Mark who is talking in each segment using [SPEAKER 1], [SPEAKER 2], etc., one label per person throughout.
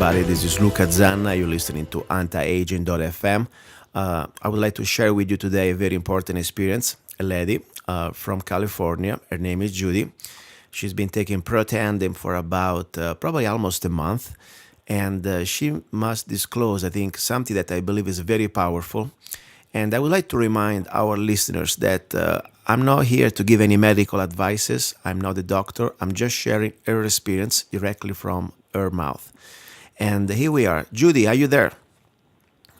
[SPEAKER 1] everybody. This is Luca Zanna. You're listening to antiaging.fm. I would like to share with you today a very important experience. A lady from California. Her name is Judy. She's been taking Protandim for about probably almost a month. And she must disclose, I think, something that I believe is very powerful. And I would like to remind our listeners that I'm not here to give any medical advices. I'm not a doctor. I'm just sharing her experience directly from her mouth. And here we are. Judy, are you there?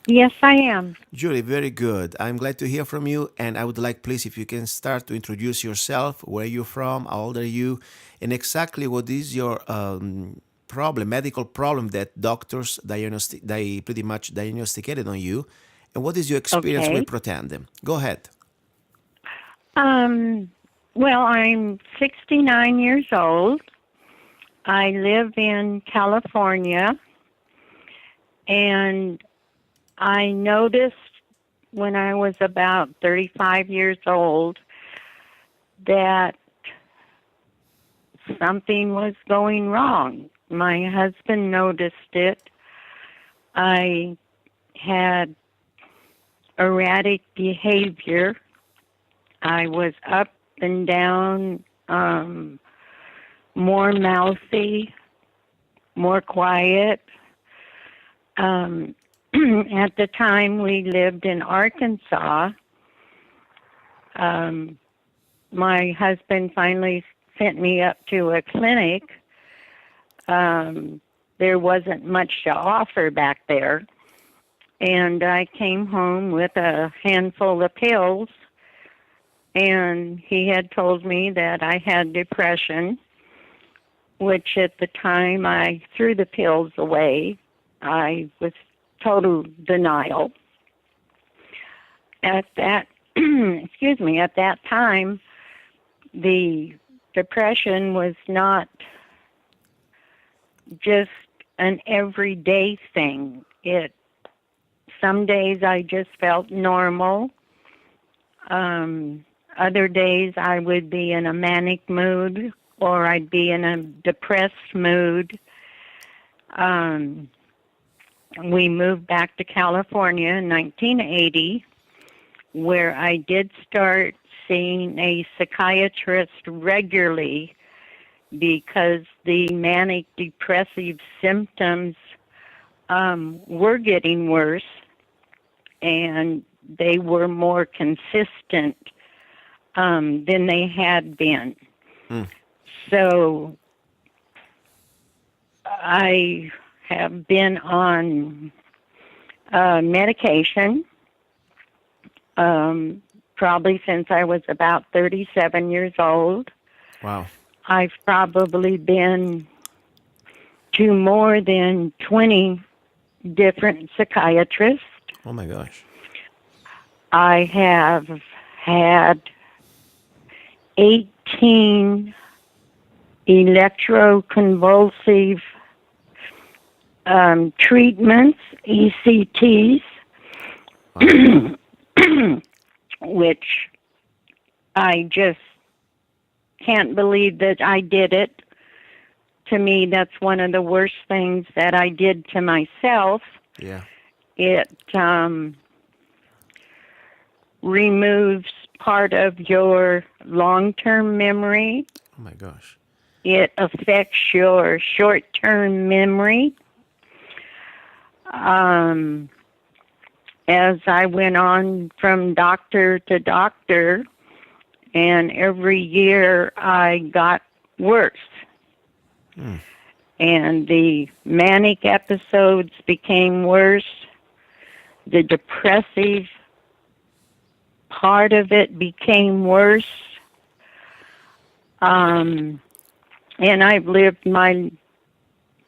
[SPEAKER 2] Yes, I am.
[SPEAKER 1] Judy, very good. I'm glad to hear from you. And I would like, please, if you can start to introduce yourself, where you're from, how old are you, and exactly what is your problem, medical problem that doctors they pretty much diagnosticated on you, and what is your experience with
[SPEAKER 2] Okay.
[SPEAKER 1] Protandim? Go ahead.
[SPEAKER 2] Um, well, I'm 69 years old. I live in California, and I noticed when I was about 35 years old that something was going wrong. My husband noticed it. I had erratic behavior. I was up and down, more mouthy, more quiet. Um, at the time we lived in Arkansas, um, my husband finally sent me up to a clinic. There wasn't much to offer back there. And I came home with a handful of pills, and he had told me that I had depression, which at the time I threw the pills away. I was total denial. At that, at that time, the depression was not just an everyday thing. Some days I just felt normal. Other days I would be in a manic mood, or I'd be in a depressed mood. We moved back to California in 1980, where I did start seeing a psychiatrist regularly because the manic depressive symptoms were getting worse, and they were more consistent than they had been.
[SPEAKER 1] Mm.
[SPEAKER 2] So I have been on medication probably since I was about 37 years old.
[SPEAKER 1] Wow.
[SPEAKER 2] I've probably been to more than 20 different psychiatrists.
[SPEAKER 1] Oh my gosh.
[SPEAKER 2] I have had 18 electroconvulsive treatments, ECTs,
[SPEAKER 1] Wow.
[SPEAKER 2] which I just can't believe that I did it. To me, that's one of the worst things that I did to myself.
[SPEAKER 1] Yeah.
[SPEAKER 2] It removes part of your long-term memory.
[SPEAKER 1] Oh my gosh.
[SPEAKER 2] It affects your short-term memory. As I went on from doctor to doctor, and every year I got worse.
[SPEAKER 1] Mm.
[SPEAKER 2] And the manic episodes became worse. The depressive part of it became worse. And I've lived my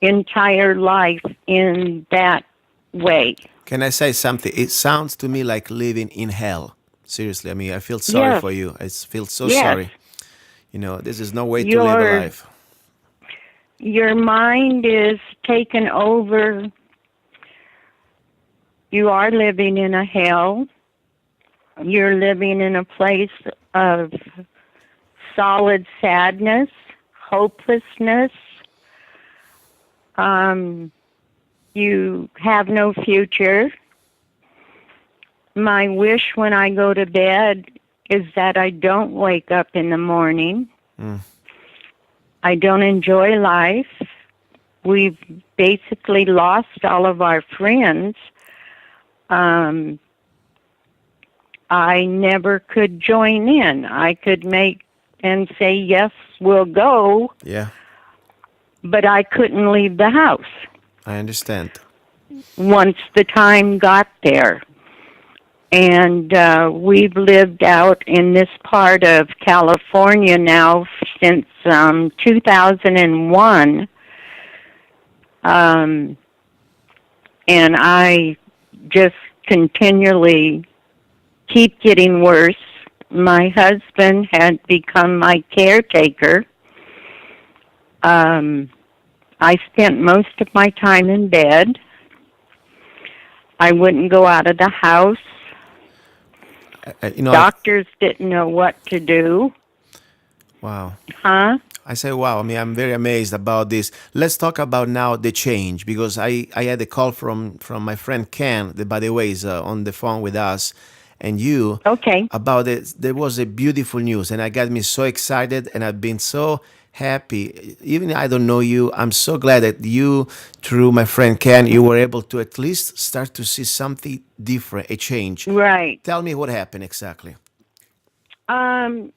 [SPEAKER 2] entire life in that way.
[SPEAKER 1] Can I say something? It sounds to me like living in hell. Seriously, I mean, I feel sorry
[SPEAKER 2] Yes,
[SPEAKER 1] for you. I feel so
[SPEAKER 2] yes.
[SPEAKER 1] sorry. This is no way to live a
[SPEAKER 2] Your
[SPEAKER 1] life.
[SPEAKER 2] your mind is taken over. You are living in a hell. You're living in a place of solid sadness, hopelessness. You have no future. My wish when I go to bed is that I don't wake up in the morning.
[SPEAKER 1] Mm.
[SPEAKER 2] I don't enjoy life. We've basically lost all of our friends. Um, I never could join in. I could make and say, yes, we'll go,
[SPEAKER 1] Yeah,
[SPEAKER 2] but I couldn't leave the house
[SPEAKER 1] I understand.
[SPEAKER 2] once the time got there. And we've lived out in this part of California now since 2001. Um, and I just continually keep getting worse. My husband had become my caretaker. Um, I spent most of my time in bed. I wouldn't go out of the house.
[SPEAKER 1] You know,
[SPEAKER 2] Doctors didn't know what to do.
[SPEAKER 1] wow.
[SPEAKER 2] Huh?
[SPEAKER 1] I say, wow. I mean, I'm very amazed about this. Let's talk about now the change because I had a call from my friend Ken, that by the way is on the phone with us, and you
[SPEAKER 2] Okay.
[SPEAKER 1] about it. There was a beautiful news, and I got me so excited, and I've been so happy. Even I don't know you, I'm so glad that you, through my friend Ken, you were able to at least start to see something different, a change.
[SPEAKER 2] Right.
[SPEAKER 1] Tell me what happened exactly.
[SPEAKER 2] Um,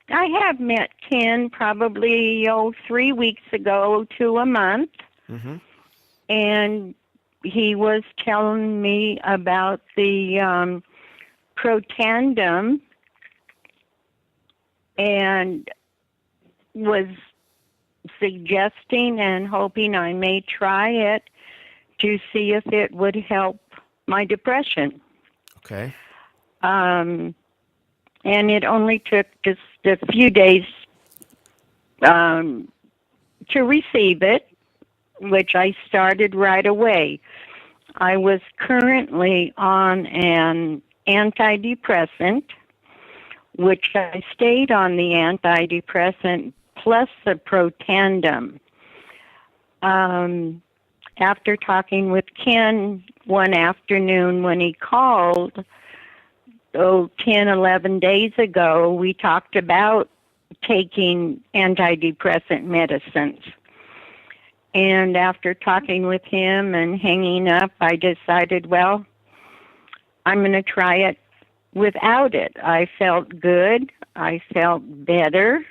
[SPEAKER 2] I have met Ken probably 3 weeks ago to a month,
[SPEAKER 1] Mm-hmm.
[SPEAKER 2] and he was telling me about the Protandim and was suggesting and hoping I may try it to see if it would help my depression.
[SPEAKER 1] Okay.
[SPEAKER 2] Um, and it only took just a few days um, to receive it, which I started right away. I was currently on an antidepressant, which I stayed on the antidepressant plus the Protandim. Um, After talking with Ken one afternoon when he called, 10, 11 days ago, we talked about taking antidepressant medicines. And after talking with him and hanging up, I decided, well, I'm going to try it without it. I felt good. I felt better.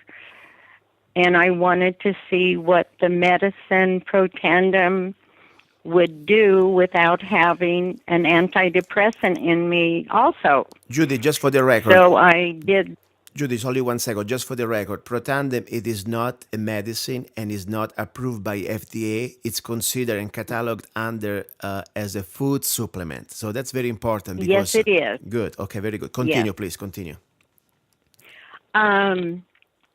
[SPEAKER 2] And I wanted to see what the medicine Protandim would do without having an antidepressant in me also.
[SPEAKER 1] Judy, just for the record,
[SPEAKER 2] So I did.
[SPEAKER 1] Judy, it's only 1 second. Just for the record, Protandim, it is not a medicine and is not approved by FDA. It's considered and cataloged under as a food supplement. So that's very important
[SPEAKER 2] Yes,
[SPEAKER 1] because
[SPEAKER 2] it is.
[SPEAKER 1] good. Okay, very good.
[SPEAKER 2] Yes.
[SPEAKER 1] Continue, please. Continue.
[SPEAKER 2] Um,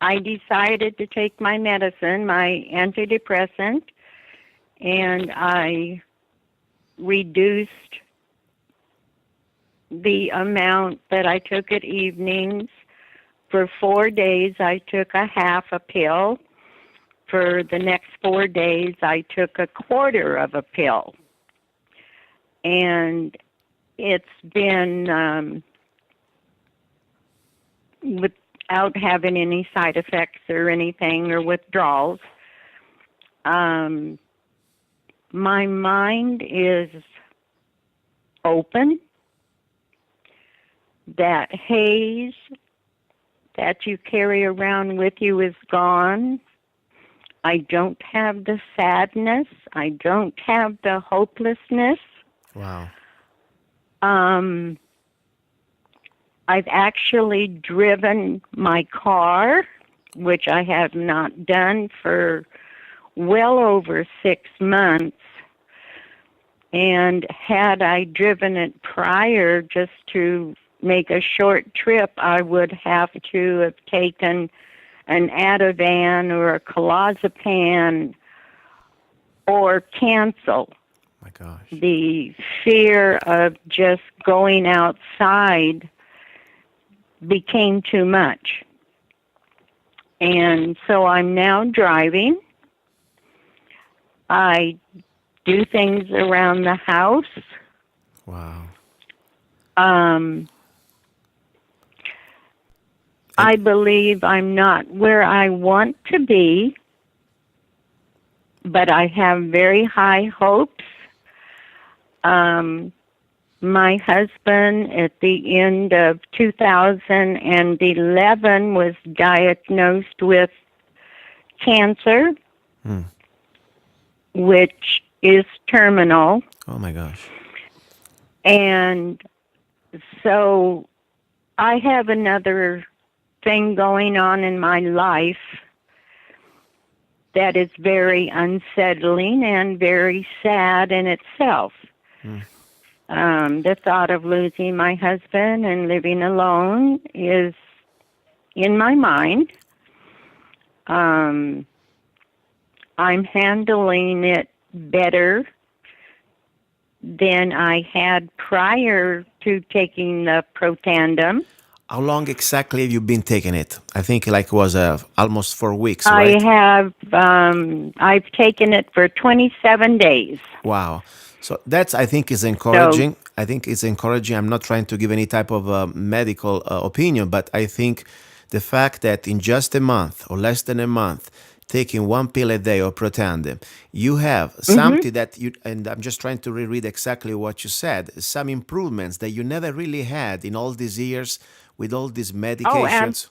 [SPEAKER 2] I decided to take my medicine, my antidepressant, and I reduced the amount that I took at evenings. For 4 days, I took a half a pill. For the next 4 days, I took a quarter of a pill. And it's been without having any side effects or anything or withdrawals. Um, my mind is open. That haze that you carry around with you is gone. I don't have the sadness. I don't have the hopelessness.
[SPEAKER 1] Wow.
[SPEAKER 2] Um, I've actually driven my car, which I have not done for well over 6 months. And had I driven it prior just to make a short trip, I would have to have taken an Ativan or a clozapam or cancel.
[SPEAKER 1] My gosh.
[SPEAKER 2] The fear of just going outside became too much. And so I'm now driving. I do things around the house.
[SPEAKER 1] Wow.
[SPEAKER 2] Um,
[SPEAKER 1] And
[SPEAKER 2] I believe I'm not where I want to be, but I have very high hopes. Um, my husband, at the end of 2011, was diagnosed with cancer,
[SPEAKER 1] hmm.
[SPEAKER 2] which is terminal.
[SPEAKER 1] Oh my gosh.
[SPEAKER 2] And so I have another thing going on in my life that is very unsettling and very sad in itself.
[SPEAKER 1] Hmm.
[SPEAKER 2] The thought of losing my husband and living alone is in my mind. Um, I'm handling it better than I had prior to taking the Protandim.
[SPEAKER 1] How long exactly have you been taking it? I think like it was almost 4 weeks,
[SPEAKER 2] I
[SPEAKER 1] right?
[SPEAKER 2] have I've taken it for 27 days.
[SPEAKER 1] Wow. So that's, I think, is
[SPEAKER 2] So,
[SPEAKER 1] encouraging. I think it's encouraging. I'm not trying to give any type of medical opinion, but I think the fact that in just a month or less than a month, taking one pill a day or Protandim, you have
[SPEAKER 2] mhm.
[SPEAKER 1] something that you, and I'm just trying to reread exactly what you said, some improvements that you never really had in all these years with all these
[SPEAKER 2] Oh,
[SPEAKER 1] medications.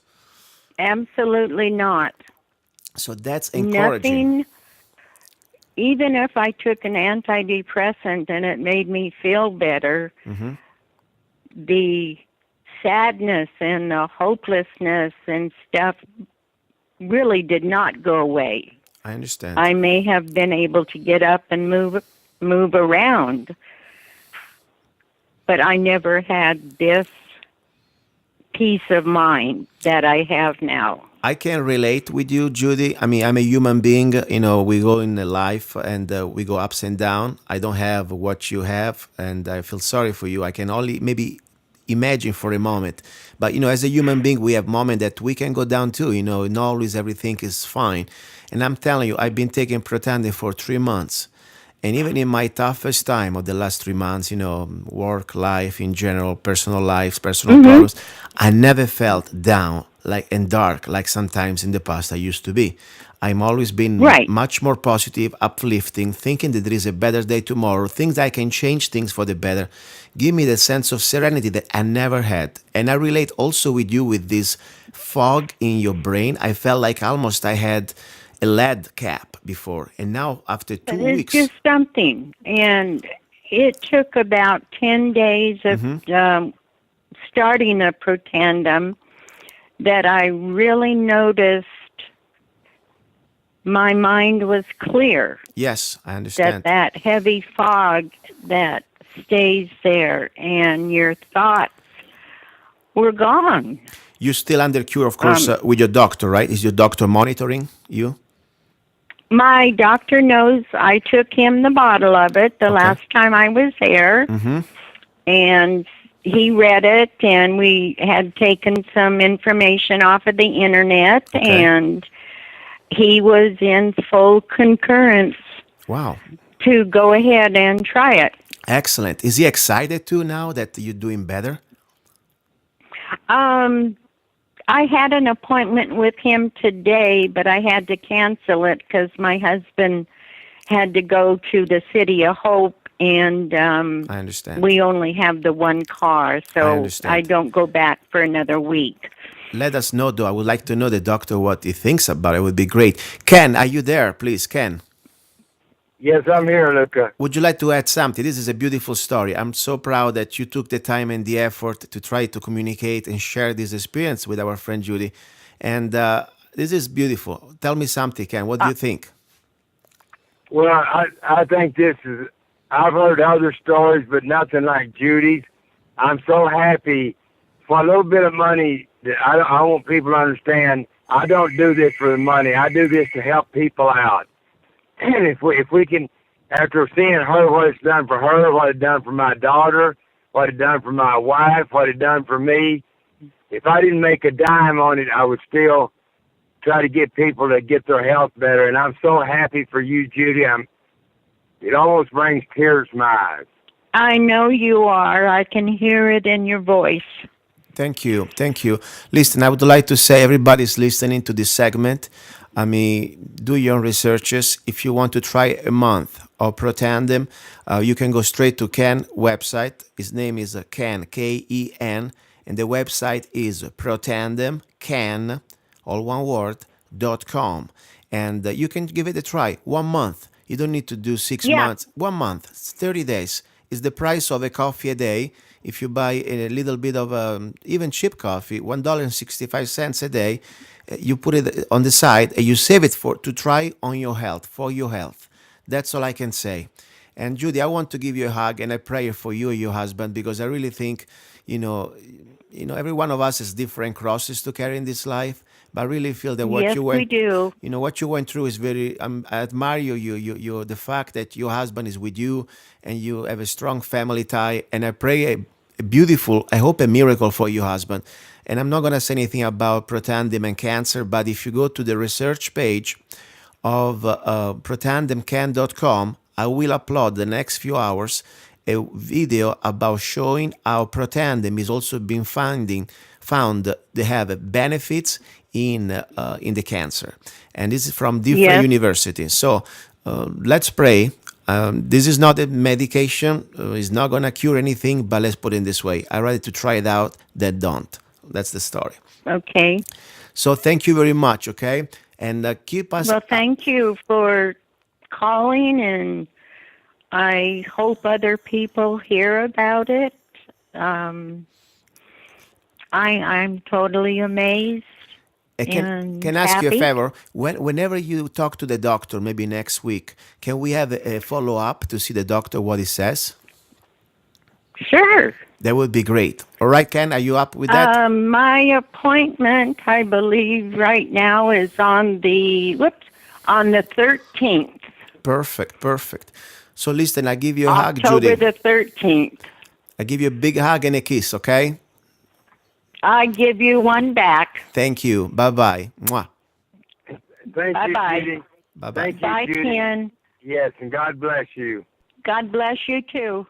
[SPEAKER 2] absolutely not.
[SPEAKER 1] So that's encouraging.
[SPEAKER 2] Nothing. Even if I took an antidepressant and it made me feel better,
[SPEAKER 1] Hmm.
[SPEAKER 2] the sadness and the hopelessness and stuff really did not go away.
[SPEAKER 1] I understand.
[SPEAKER 2] I may have been able to get up and move around, but I never had this peace of mind that I have now.
[SPEAKER 1] I can relate with you, Judy. I mean, I'm a human being. You know, we go in the life and we go ups and down. I don't have what you have, and I feel sorry for you. I can only maybe imagine for a moment. But, you know, as a human being, we have moments that we can go down too. You know, not always everything is fine. And I'm telling you, I've been taking Protandim for 3 months. And even in my toughest time of the last 3 months, you know, work, life in general, personal lives, personal
[SPEAKER 2] Mhm.
[SPEAKER 1] problems, I never felt down like and dark like sometimes in the past I used to be. I'm always been
[SPEAKER 2] Right.
[SPEAKER 1] much more positive, uplifting, thinking that there is a better day tomorrow, things I can change things for the better. Give me the sense of serenity that I never had. And I relate also with you with this fog in your brain. I felt like almost I had a lead cap before. And now after two
[SPEAKER 2] It's
[SPEAKER 1] weeks,
[SPEAKER 2] just something. And it took about 10 days of
[SPEAKER 1] hmm.
[SPEAKER 2] starting a protandum that I really noticed my mind was clear.
[SPEAKER 1] Yes, I
[SPEAKER 2] That
[SPEAKER 1] understand.
[SPEAKER 2] that heavy fog that stays there and your thoughts were gone.
[SPEAKER 1] You still under cure, of course,
[SPEAKER 2] Um,
[SPEAKER 1] with your doctor, right? Is your doctor monitoring you?
[SPEAKER 2] my doctor knows I took him the bottle of it the
[SPEAKER 1] Okay.
[SPEAKER 2] last time I was there,
[SPEAKER 1] Mm-hmm.
[SPEAKER 2] and he read it, and we had taken some information off of the internet,
[SPEAKER 1] Okay.
[SPEAKER 2] and he was in full concurrence
[SPEAKER 1] Wow.
[SPEAKER 2] to go ahead and try it.
[SPEAKER 1] Excellent. Is he excited too now that you're doing better?
[SPEAKER 2] Um, I had an appointment with him today, but I had to cancel it because my husband had to go to the City of Hope, and
[SPEAKER 1] I understand.
[SPEAKER 2] we only have the one car,
[SPEAKER 1] I
[SPEAKER 2] so I
[SPEAKER 1] understand.
[SPEAKER 2] don't go back for another week.
[SPEAKER 1] Let us know, though. I would like to know the doctor what he thinks about it. It would be great. Ken, are you there, please? Ken,
[SPEAKER 3] Yes, I'm here, Luca.
[SPEAKER 1] would you like to add something? This is a beautiful story. I'm so proud that you took the time and the effort to try to communicate and share this experience with our friend Judy. And this is beautiful. Tell me something, Ken. What do
[SPEAKER 2] Uh,
[SPEAKER 1] you think?
[SPEAKER 3] Well, I think this is. I've heard other stories, but nothing like Judy's. I'm so happy for a little bit of money. That I want people to understand. I don't do this for the money. I do this to help people out. And if we can, after seeing her, what it's done for her, what it done for my daughter, what it done for my wife, what it done for me. If I didn't make a dime on it, I would still try to get people to get their health better. And I'm so happy for you, Judy. It almost brings tears to my eyes.
[SPEAKER 2] I know you are. I can hear it in your voice.
[SPEAKER 1] Thank you. Thank you. Listen, I would like to say everybody's listening to this segment. I mean, do your own researches. If you want to try a month of Protandim, you can go straight to Ken website. His name is Ken, Ken, and the website is Protandim, Ken, all one word, .com. And you can give it a try. 1 month. You don't need to do 6
[SPEAKER 2] Yeah.
[SPEAKER 1] months. 1 month, it's 30 days. Is the price of a coffee a day. If you buy a little bit of even cheap coffee, $1.65 a day, you put it on the side and you save it for to try on your health, for your health. That's all I can say. And Judy, I want to give you a hug and a prayer for you and your husband because I really think, you know, every one of us has different crosses to carry in this life. But I really feel that what
[SPEAKER 2] Yes,
[SPEAKER 1] you
[SPEAKER 2] we
[SPEAKER 1] went,
[SPEAKER 2] do.
[SPEAKER 1] what you went through is very. I admire the fact that your husband is with you and you have a strong family tie. And I pray a beautiful, I hope a miracle for your husband. And I'm not gonna say anything about protandim and cancer, but if you go to the research page of protandimcan.com, I will upload the next few hours a video about showing how protandim is also being found they have benefits in the cancer, and this is from different
[SPEAKER 2] Yes.
[SPEAKER 1] universities. So let's pray. This is not a medication; it's not gonna cure anything. But let's put it this way: I rather to try it out than don't. That's the story.
[SPEAKER 2] Okay.
[SPEAKER 1] So thank you very much. Okay, and keep us.
[SPEAKER 2] Well, thank you for calling, and I hope other people hear about it. Um, I'm totally amazed and
[SPEAKER 1] Can I ask you a
[SPEAKER 2] happy.
[SPEAKER 1] favor? Whenever you talk to the doctor, maybe next week, can we have a follow up to see the doctor what he says?
[SPEAKER 2] Sure.
[SPEAKER 1] That would be great. All right, Ken, are you up with that?
[SPEAKER 2] My appointment, I believe, right now is on the 13th,
[SPEAKER 1] Perfect, perfect. So listen, I give you a hug,
[SPEAKER 2] October
[SPEAKER 1] Judy.
[SPEAKER 2] the 13th.
[SPEAKER 1] I give you a big hug and a kiss, okay?
[SPEAKER 2] I give you one back.
[SPEAKER 1] Thank you. Bye bye. Mwah.
[SPEAKER 3] Thank
[SPEAKER 2] Bye-bye.
[SPEAKER 3] you, Judy.
[SPEAKER 1] Bye bye.
[SPEAKER 3] Thank you,
[SPEAKER 2] Bye,
[SPEAKER 3] Judy.
[SPEAKER 2] Ken.
[SPEAKER 3] Yes, and God bless you.
[SPEAKER 2] God bless you too.